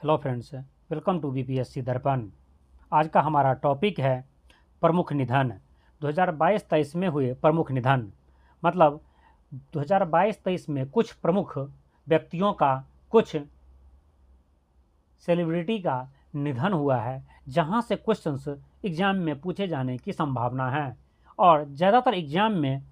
Hello friends, welcome to BPSC Darpan. आज का हमारा टॉपिक है प्रमुख निधन। 2022-23 में हुए प्रमुख निधन, मतलब 2022-23 में कुछ प्रमुख व्यक्तियों का, कुछ सेलिब्रिटी का निधन हुआ है, जहां से क्वेश्चंस एग्जाम में पूछे जाने की संभावना है। और ज़्यादातर एग्जाम में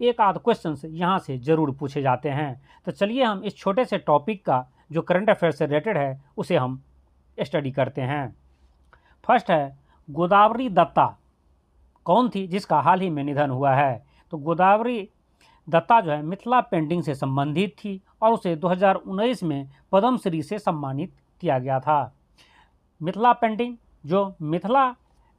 एक आध क्वेश्चंस यहां से ज़रूर पूछे जाते हैं। तो चलिए हम इस छोटे से टॉपिक का जो करंट अफेयर से रिलेटेड है उसे हम स्टडी करते हैं। फर्स्ट है, गोदावरी दत्ता कौन थी जिसका हाल ही में निधन हुआ है? तो गोदावरी दत्ता जो है मिथिला पेंटिंग से संबंधित थी और उसे 2019 में पद्मश्री से सम्मानित किया गया था। मिथिला पेंटिंग जो मिथिला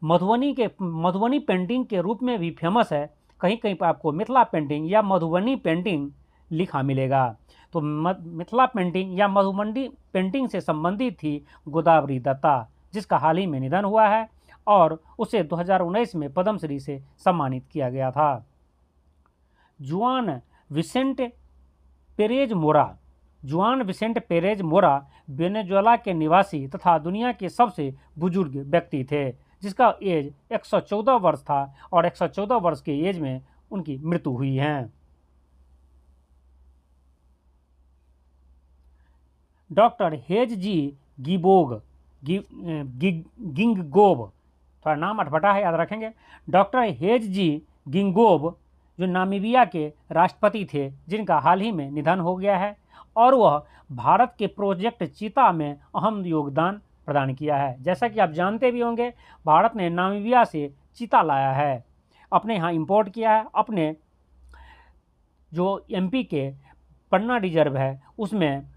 मधुबनी पेंटिंग के रूप में भी फेमस है, कहीं कहीं पर आपको मिथिला पेंटिंग या मधुबनी पेंटिंग लिखा मिलेगा। तो मिथिला पेंटिंग या मधुबनी पेंटिंग से संबंधित थी गोदावरी दत्ता, जिसका हाल ही में निधन हुआ है और उसे 2019 में पद्मश्री से सम्मानित किया गया था। जुआन विसेंट पेरेज मोरा वेनेजुएला के निवासी तथा दुनिया के सबसे बुजुर्ग व्यक्ति थे, जिसका एज 114 वर्ष था और 114 वर्ष के एज में उनकी मृत्यु हुई है। डॉक्टर हेज जी गिंगगोब, थोड़ा नाम अटपटा है, याद रखेंगे। डॉक्टर हेज जी गिंगोब जो नामीबिया के राष्ट्रपति थे, जिनका हाल ही में निधन हो गया है और वह भारत के प्रोजेक्ट चीता में अहम योगदान प्रदान किया है। जैसा कि आप जानते भी होंगे, भारत ने नामीबिया से चीता लाया है, अपने यहाँ इंपोर्ट किया है। अपने जो एमपी के पन्ना रिजर्व है, उसमें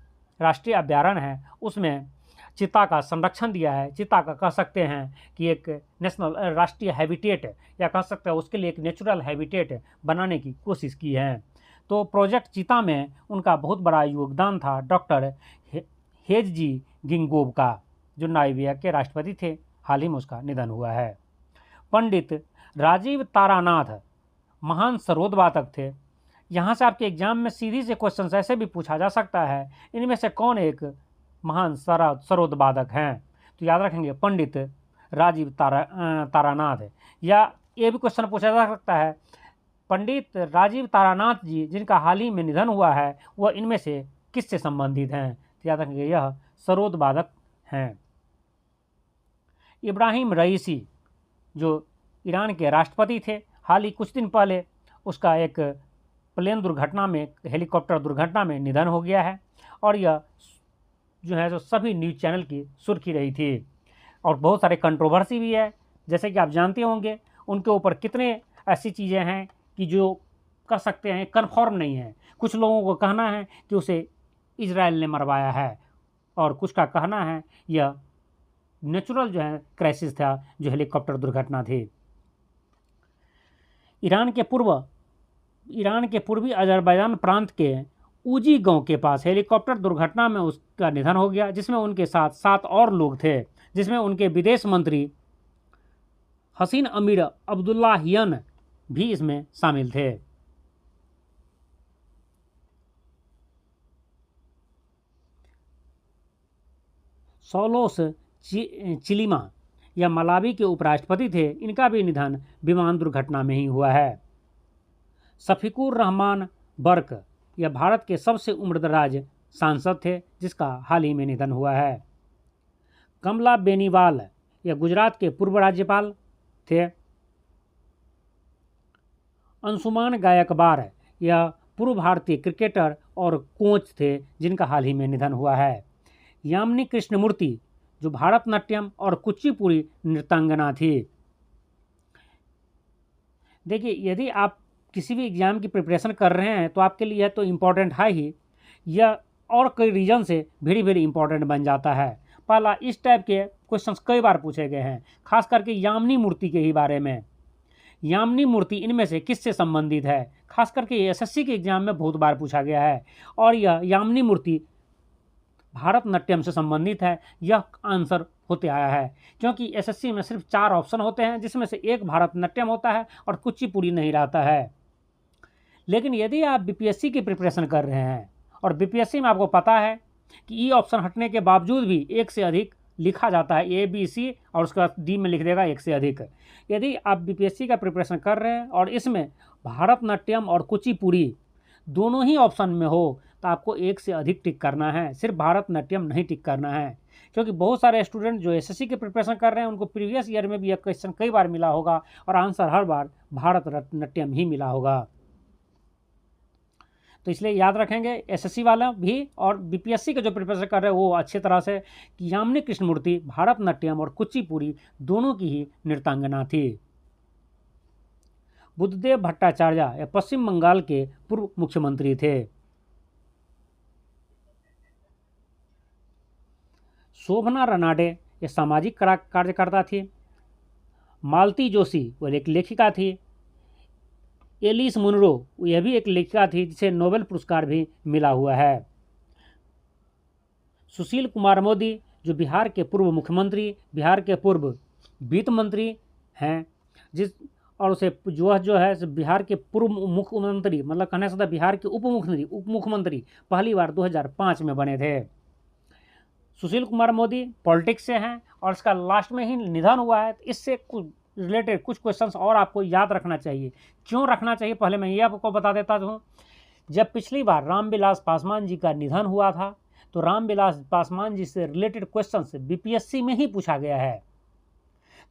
राष्ट्रीय अभ्यारण्य है, उसमें चीता का संरक्षण दिया है। चीता का कह सकते हैं कि एक नेशनल राष्ट्रीय हैबिटेट, या कह सकते हैं उसके लिए एक नेचुरल हैबिटेट बनाने की कोशिश की है। तो प्रोजेक्ट चीता में उनका बहुत बड़ा योगदान था डॉक्टर हेज जी गिंगोब का, जो नामीबिया के राष्ट्रपति थे। हाल ही में उसका निधन हुआ है। पंडित राजीव तारानाथ महान सरोदवादक थे। यहाँ से आपके एग्जाम में सीधी से क्वेश्चन ऐसे भी पूछा जा सकता है, इनमें से कौन एक महान सरोदवादक हैं? तो याद रखेंगे पंडित राजीव तारानाथ। या ये भी क्वेश्चन पूछा जा सकता है, पंडित राजीव तारानाथ जी जिनका हाल ही में निधन हुआ है, वह इनमें से किससे संबंधित हैं? तो याद रखेंगे यह सरोदवादक हैं। इब्राहिम रईसी जो ईरान के राष्ट्रपति थे, हाल ही कुछ दिन पहले उसका एक प्लेन दुर्घटना में, हेलीकॉप्टर दुर्घटना में निधन हो गया है और यह जो है जो सभी न्यूज़ चैनल की सुर्खी रही थी और बहुत सारे कंट्रोवर्सी भी है। जैसे कि आप जानते होंगे, उनके ऊपर कितने ऐसी चीज़ें हैं कि जो कह सकते हैं कन्फर्म नहीं है। कुछ लोगों को कहना है कि उसे इजराइल ने मरवाया है और कुछ का कहना है यह नेचुरल जो है क्राइसिस था, जो हेलीकॉप्टर दुर्घटना थी। ईरान के पूर्वी अजरबैजान प्रांत के ऊजी गांव के पास हेलीकॉप्टर दुर्घटना में उसका निधन हो गया, जिसमें उनके साथ 7 और लोग थे, जिसमें उनके विदेश मंत्री हसीन अमीर अब्दुल्लाहियन भी इसमें शामिल थे। सौलोस चिलिमा या मलावी के उपराष्ट्रपति थे, इनका भी निधन विमान दुर्घटना में ही हुआ है। शफीकुर रहमान बर्क यह भारत के सबसे उम्रदराज सांसद थे, जिसका हाल ही में निधन हुआ है। कमला बेनीवाल यह गुजरात के पूर्व राज्यपाल थे। अंशुमान गायकवाड़ यह पूर्व भारतीय क्रिकेटर और कोच थे, जिनका हाल ही में निधन हुआ है। यामिनी कृष्णमूर्ति जो भारतनाट्यम और कुचिपुड़ी नृत्यांगना थी। देखिए, यदि आप किसी भी एग्ज़ाम की प्रिपरेशन कर रहे हैं तो आपके लिए तो इम्पोर्टेंट है ही, यह और कई रीजन से वेरी इंपॉर्टेंट बन जाता है। पहला, इस टाइप के क्वेश्चंस कई बार पूछे गए हैं, खास करके यामिनी मूर्ति के ही बारे में। यामिनी मूर्ति इनमें से किससे संबंधित है? खास करके एसएससी के एग्जाम में बहुत बार पूछा गया है और यह यामिनी मूर्ति भारतनाट्यम से संबंधित है। यह आंसर होते आया है, क्योंकि एसएससी में सिर्फ 4 ऑप्शन होते हैं, जिसमें से एक भारतनाट्यम होता है और कुचिपुड़ी नहीं रहता है। लेकिन यदि आप बीपीएससी की प्रिपरेशन कर रहे हैं और बीपीएससी में आपको पता है कि ई ऑप्शन हटने के बावजूद भी एक से अधिक लिखा जाता है, ए बी सी, और उसका डी में लिख देगा एक से अधिक। यदि आप बीपीएससी का प्रिपरेशन कर रहे हैं और इसमें भारतनाट्यम और कुचिपुड़ी दोनों ही ऑप्शन में हो तो आपको एक से अधिक टिक करना है, सिर्फ भारतनाट्यम नहीं टिक करना है। क्योंकि बहुत सारे स्टूडेंट जो एसएससी के प्रिपरेशन कर रहे हैं उनको प्रीवियस ईयर में भी यह क्वेश्चन कई बार मिला होगा और आंसर हर बार भारतनाट्यम ही मिला होगा। तो इसलिए याद रखेंगे एसएससी वाला भी और बीपीएससी के जो प्रिपरेशन कर रहे हैं वो अच्छे तरह से कि यामिनी कृष्णमूर्ति भारतनाट्यम और कुचिपुड़ी दोनों की ही नृत्यांगना थी। बुद्धदेव भट्टाचार्य ये पश्चिम बंगाल के पूर्व मुख्यमंत्री थे। शोभना रनाडे ये सामाजिक कार्यकर्ता थी। मालती जोशी वो एक लेखिका थी। एलिस मुनरो यह भी एक लेखिका थी जिसे नोबेल पुरस्कार भी मिला हुआ है। सुशील कुमार मोदी जो बिहार के पूर्व मुख्यमंत्री, बिहार के पूर्व वित्त मंत्री हैं, और उसे जो है बिहार के पूर्व मुख्यमंत्री मतलब कहने से बिहार के उप मुख्यमंत्री पहली बार 2005 में बने थे। सुशील कुमार मोदी पॉलिटिक्स से हैं और इसका लास्ट में ही निधन हुआ है। इससे रिलेटेड कुछ क्वेश्चंस और आपको याद रखना चाहिए। क्यों रखना चाहिए पहले मैं ये आपको बता देता हूँ। जब पिछली बार रामविलास पासवान जी का निधन हुआ था तो रामविलास पासवान जी से रिलेटेड क्वेश्चंस बीपीएससी में ही पूछा गया है।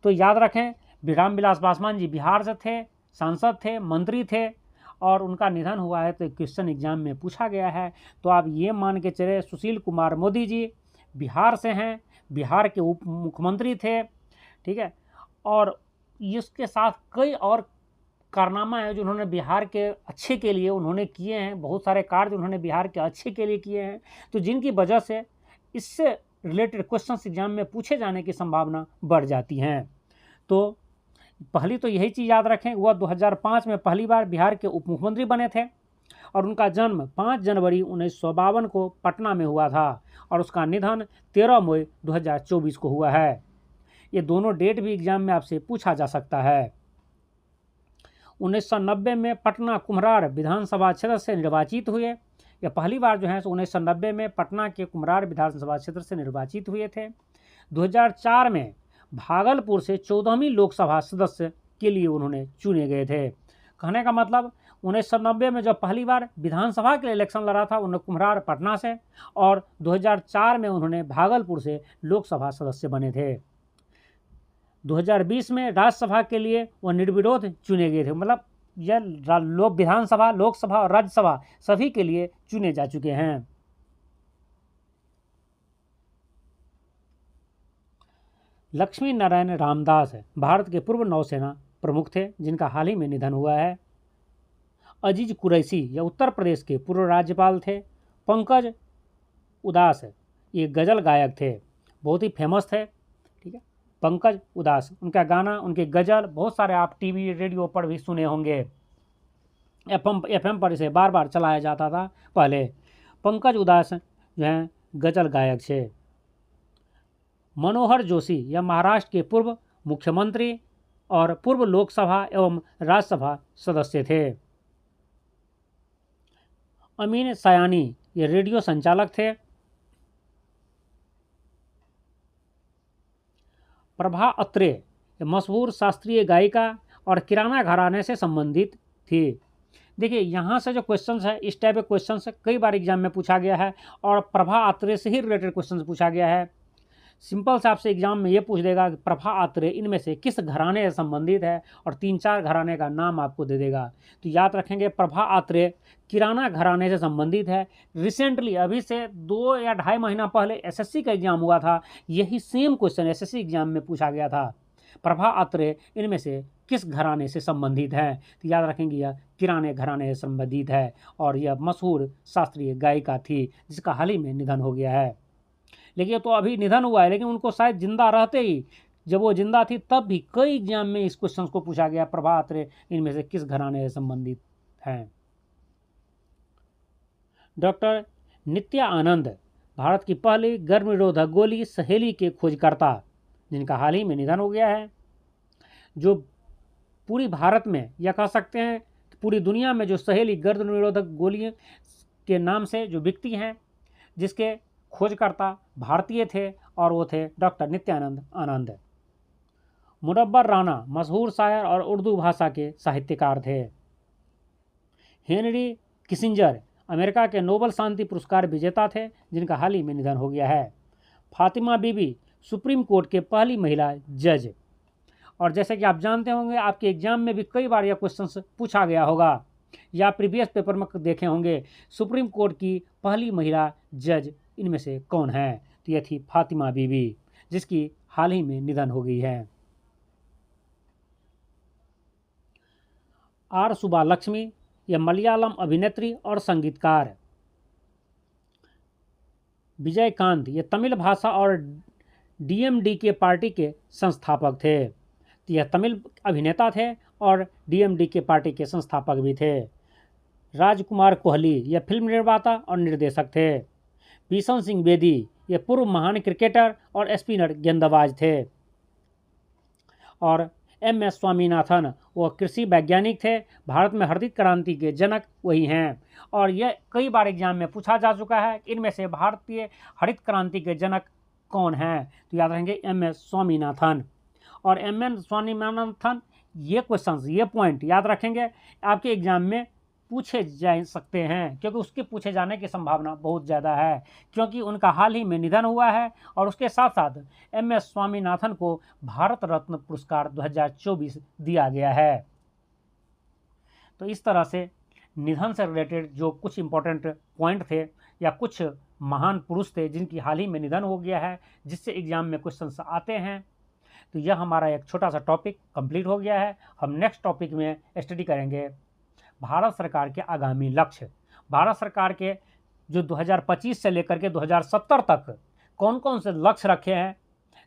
तो याद रखें रामविलास पासवान जी बिहार से थे, सांसद थे, मंत्री थे और उनका निधन हुआ है तो क्वेश्चन एग्जाम में पूछा गया है। तो आप ये मान के चले सुशील कुमार मोदी जी बिहार से हैं, बिहार के उप मुख्यमंत्री थे, ठीक है, और इसके साथ कई और कारनामा है जो उन्होंने बिहार के अच्छे के लिए उन्होंने किए हैं। बहुत सारे कार्य उन्होंने बिहार के अच्छे के लिए किए हैं, तो जिनकी वजह से इससे रिलेटेड क्वेश्चंस एग्जाम में पूछे जाने की संभावना बढ़ जाती हैं। तो पहली तो यही चीज़ याद रखें, वह 2005 में पहली बार बिहार के उप मुख्यमंत्री बने थे और उनका जन्म 5 जनवरी 1952 को पटना में हुआ था और उसका निधन 13 मई 2024 को हुआ है। ये दोनों डेट भी एग्जाम में आपसे पूछा जा सकता है। 1990 में पटना कुम्हरार विधानसभा क्षेत्र से निर्वाचित हुए। यह पहली बार जो है 1990 में पटना के कुम्हरार विधानसभा क्षेत्र से निर्वाचित हुए थे। 2004 में भागलपुर से 14वीं लोकसभा सदस्य के लिए उन्होंने चुने गए थे। कहने का मतलब 1990 में जब पहली बार विधानसभा के लिए इलेक्शन लड़ा था उन्होंने कुम्हरार पटना से और 2004 में उन्होंने भागलपुर से लोकसभा सदस्य बने थे। 2020 में राज्यसभा के लिए वह निर्विरोध चुने गए थे। मतलब यह विधानसभा, लोकसभा और राज्यसभा सभी के लिए चुने जा चुके हैं। लक्ष्मी नारायण रामदास भारत के पूर्व नौसेना प्रमुख थे जिनका हाल ही में निधन हुआ है। अजीज कुरैशी यह उत्तर प्रदेश के पूर्व राज्यपाल थे। पंकज उदास ये गज़ल गायक थे, बहुत ही फेमस थे, ठीक है। पंकज उदास उनका गाना, उनके गज़ल बहुत सारे आप टीवी रेडियो पर भी सुने होंगे। एफएम पर इसे बार बार चलाया जाता था पहले। पंकज उदास जो हैं गज़ल गायक थे। मनोहर जोशी यह महाराष्ट्र के पूर्व मुख्यमंत्री और पूर्व लोकसभा एवं राज्यसभा सदस्य थे। अमीन सयानी ये रेडियो संचालक थे। प्रभा अत्रे ये मशहूर शास्त्रीय गायिका और किराना घराने से संबंधित थी। देखिए यहाँ से जो क्वेश्चंस है इस टाइप के क्वेश्चंस कई बार एग्जाम में पूछा गया है और प्रभा अत्रे से ही रिलेटेड क्वेश्चंस पूछा गया है। सिंपल से आपसे एग्जाम में ये पूछ देगा कि प्रभा अत्रे इनमें से किस घराने से संबंधित है और 3-4 घराने का नाम आपको दे देगा। तो याद रखेंगे प्रभा अत्रे किराना घराने से संबंधित है। रिसेंटली अभी से 2 या 2.5 महीना पहले एसएससी का एग्जाम हुआ था, यही सेम क्वेश्चन एसएससी एग्जाम में पूछा गया था। प्रभा अत्रे इनमें से किस घराने से संबंधित है। तो याद रखेंगे यह किराने घराने से संबंधित है और यह मशहूर शास्त्रीय गायिका थी जिसका हाल ही में निधन हो गया है। लेकिन तो अभी निधन हुआ है, लेकिन उनको शायद जिंदा रहते ही जब वो जिंदा थी तब भी कई एग्जाम में इस क्वेश्चन को पूछा गया, प्रभा अत्रे इनमें से किस घराने से संबंधित हैं। डॉक्टर नित्या आनंद भारत की पहली गर्भ निरोधक गोली सहेली के खोजकर्ता जिनका हाल ही में निधन हो गया है, जो पूरी भारत में या कह सकते हैं पूरी दुनिया में जो सहेली गर्भ निरोधक गोली के नाम से जो बिकती हैं, जिसके खोजकर्ता भारतीय थे और वो थे डॉक्टर नित्यानंद आनंद। मुनव्वर राना मशहूर शायर और उर्दू भाषा के साहित्यकार थे। हेनरी किसिंजर अमेरिका के नोबेल शांति पुरस्कार विजेता थे, जिनका हाल ही में निधन हो गया है। फातिमा बीबी सुप्रीम कोर्ट के पहली महिला जज। और जैसे कि आप जानते होंगे, आपके एग्जाम में भी कई बार यह क्वेश्चन पूछा गया होगा या प्रीवियस पेपर में देखे होंगे, सुप्रीम कोर्ट की पहली महिला जज इनमें से कौन है? तो यह थी फातिमा बीबी, जिसकी हाल ही में निधन हो गई है। आर सुब्बालक्ष्मी, यह मलयालम अभिनेत्री और संगीतकार। विजयकांत, ये तमिल भाषा और डीएमडीके पार्टी के संस्थापक थे। यह तमिल अभिनेता थे और डीएमडीके पार्टी के संस्थापक भी थे। राजकुमार कोहली, यह फिल्म निर्माता और निर्देशक थे। बिशन सिंह बेदी, ये पूर्व महान क्रिकेटर और स्पिनर गेंदबाज थे। और एम.एस. स्वामीनाथन, वो कृषि वैज्ञानिक थे। भारत में हरित क्रांति के जनक वही हैं। और यह कई बार एग्जाम में पूछा जा चुका है, इनमें से भारतीय हरित क्रांति के जनक कौन हैं? तो याद रहेंगे एम.एस. स्वामीनाथन। और एम.एस. स्वामीनाथन, ये क्वेश्चंस, ये पॉइंट याद रखेंगे, आपके एग्जाम में पूछे जा सकते हैं, क्योंकि उसके पूछे जाने की संभावना बहुत ज़्यादा है, क्योंकि उनका हाल ही में निधन हुआ है। और उसके साथ साथ एम.एस. स्वामीनाथन को भारत रत्न पुरस्कार 2024 दिया गया है। तो इस तरह से निधन से रिलेटेड जो कुछ इम्पोर्टेंट पॉइंट थे या कुछ महान पुरुष थे जिनकी हाल ही में निधन हो गया है, जिससे एग्जाम में क्वेश्चंस आते हैं, तो यह हमारा एक छोटा सा टॉपिक कंप्लीट हो गया है। हम नेक्स्ट टॉपिक में स्टडी करेंगे भारत सरकार के आगामी लक्ष्य। भारत सरकार के जो 2025 से लेकर के 2070 तक कौन कौन से लक्ष्य रखे हैं,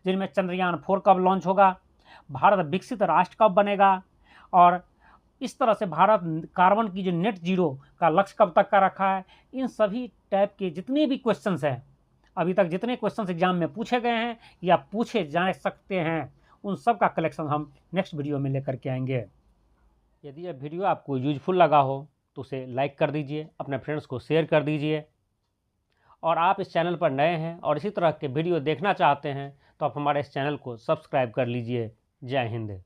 जिनमें चंद्रयान 4 कब लॉन्च होगा, भारत विकसित राष्ट्र कब बनेगा, और इस तरह से भारत कार्बन की जो नेट जीरो का लक्ष्य कब तक का रखा है। इन सभी टाइप के जितने भी क्वेश्चंस हैं, अभी तक जितने क्वेश्चंस एग्जाम में पूछे गए हैं या पूछे जा सकते हैं, उन सब का कलेक्शन हम नेक्स्ट वीडियो में लेकर के आएंगे। यदि यह वीडियो आपको यूजफुल लगा हो तो उसे लाइक कर दीजिए, अपने फ्रेंड्स को शेयर कर दीजिए। और आप इस चैनल पर नए हैं और इसी तरह के वीडियो देखना चाहते हैं तो आप हमारे इस चैनल को सब्सक्राइब कर लीजिए। जय हिंद।